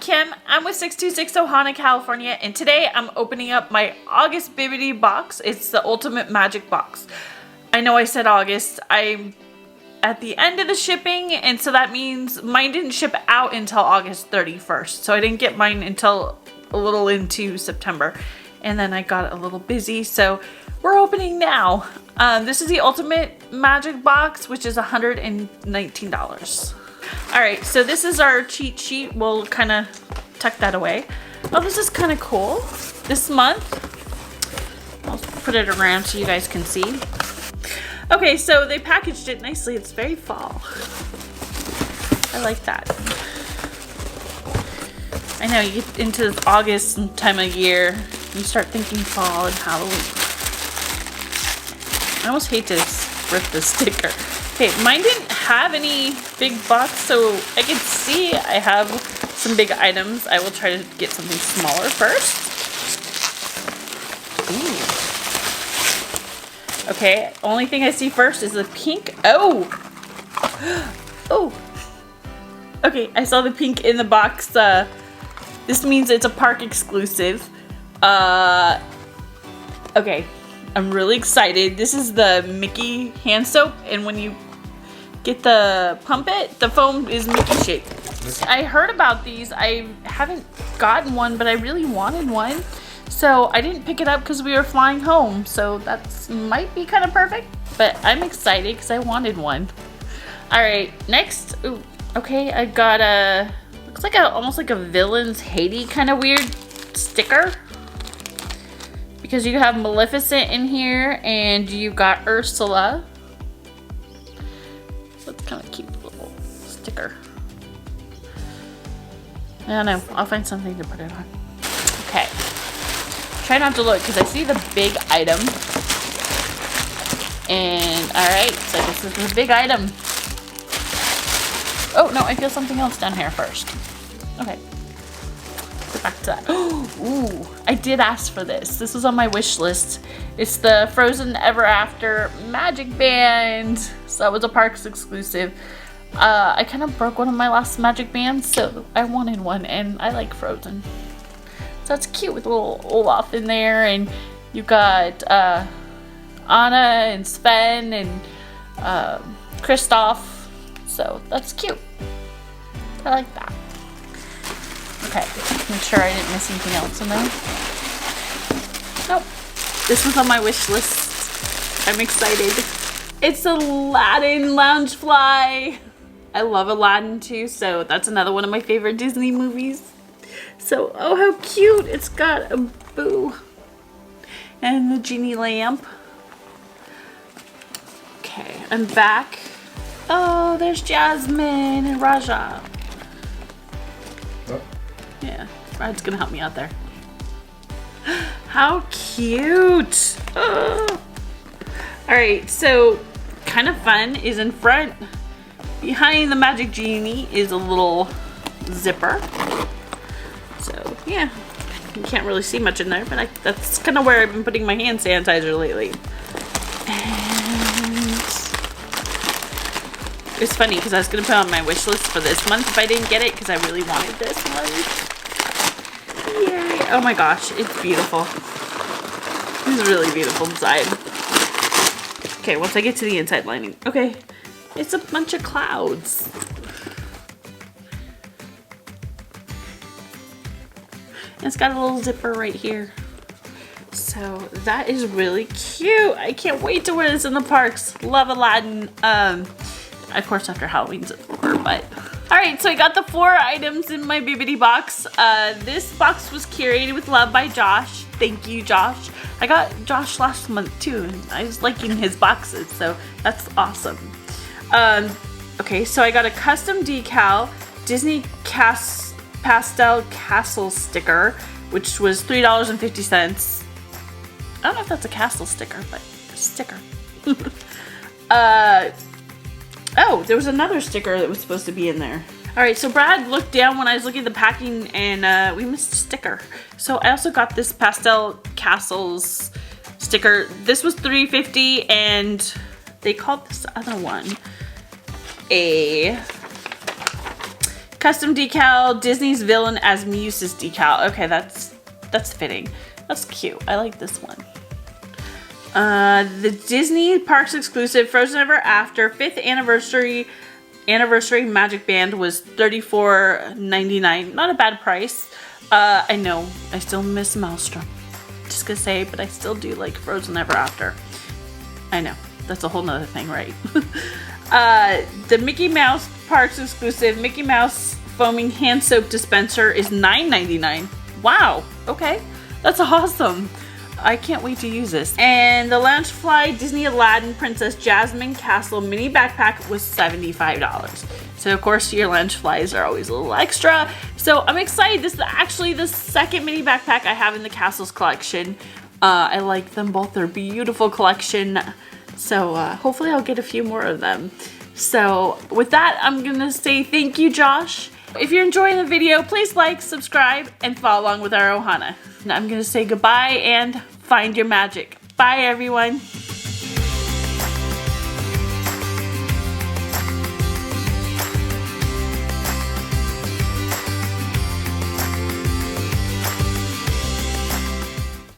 Kim. I'm with 626 Ohana, California, and today I'm opening up my August Bibbidi box. It's the Ultimate Magic box. I know I said August. I'm at the end of the shipping, and so that means mine didn't ship out until August 31st. So I didn't get mine until a little into September, and then I got a little busy, so we're opening now. This is the Ultimate Magic box, which is $119. All right, so this is our cheat sheet. We'll kind of tuck that away. Oh, this is kind of cool. This month, I'll put it around so you guys can see. Okay, so they packaged it nicely. It's very fall. I like that. I know, you get into August time of year, you start thinking fall and Halloween. I almost hate to rip the sticker. Okay, mine didn't have any big box, so I can see I have some big items. I will try to get something smaller first. Ooh. Okay, only thing I see first is the pink. Oh! Oh! Okay, I saw the pink in the box. This means it's a park exclusive. Okay, I'm really excited. This is the Mickey hand soap, and when you get the pump it, the foam is Mickey shaped. I heard about these. I haven't gotten one, but I really wanted one. So I didn't pick it up because we were flying home. So that might be kind of perfect, but I'm excited because I wanted one. All right, next. Ooh, okay, I got a, looks like almost like a Villains Haiti kind of weird sticker. Because you have Maleficent in here and you got Ursula. That's kind of cute little sticker. I don't know. I'll find something to put it on. Okay. Try not to look because I see the big item. And alright, so this is the big item. Oh no, I feel something else down here first. Okay. Go back to that. Ooh, I did ask for this. This was on my wish list. It's the Frozen Ever After Magic Band. So that was a Parks exclusive. I kind of broke one of my last Magic Bands, so I wanted one, and I like Frozen. So that's cute with a little Olaf in there, and you got Anna and Sven and Kristoff. So that's cute. I like that. Okay, make sure I didn't miss anything else in there. Nope. This was on my wish list. I'm excited. It's Aladdin Loungefly. I love Aladdin too, so that's another one of my favorite Disney movies. So, oh how cute. It's got a Boo and the genie lamp. Okay, I'm back. Oh, there's Jasmine and Raja. Yeah, Rod's gonna help me out there. How cute! Oh. All right, so kind of fun is in front. Behind the magic genie is a little zipper. So yeah, you can't really see much in there, but that's kind of where I've been putting my hand sanitizer lately. And it's funny because I was gonna put on my wish list for this month if I didn't get it because I really wanted this one. Yay! Oh my gosh, it's beautiful. It's really beautiful inside. Okay, once I get to the inside lining. Okay, it's a bunch of clouds. And it's got a little zipper right here. So that is really cute. I can't wait to wear this in the parks. Love Aladdin. Of course after Halloween's over, but. Alright, so I got the 4 items in my Bibbidi box. This box was curated with love by Josh. Thank you, Josh. I got Josh last month too, and I was liking his boxes, so that's awesome. Okay, so I got a custom decal Disney Pastel Castle sticker, which was $3.50. I don't know if that's a castle sticker, but a sticker. Oh, there was another sticker that was supposed to be in there. All right, so Brad looked down when I was looking at the packing and we missed a sticker. So I also got this Pastel Castles sticker. This was $3.50 and they called this other one a Custom decal, Disney's villain as Muse's decal. Okay, that's fitting. That's cute. I like this one. The Disney Parks exclusive Frozen Ever After 5th anniversary Magic Band was $34.99. Not a bad price. I know, I still miss Maelstrom. Just gonna say, but I still do like Frozen Ever After. I know, that's a whole nother thing, right? The Mickey Mouse Parks exclusive Mickey Mouse foaming hand soap dispenser is $9.99. Wow, okay, that's awesome. I can't wait to use this. And the Loungefly Disney Aladdin Princess Jasmine Castle mini backpack was $75. So of course your Loungeflies are always a little extra. So I'm excited. This is actually the second mini backpack I have in the Castles collection. I like them both. They're a beautiful collection. So hopefully I'll get a few more of them. So with that, I'm gonna say thank you, Josh. If you're enjoying the video, please like, subscribe, and follow along with our Ohana. Now I'm gonna say goodbye and find your magic. Bye, everyone.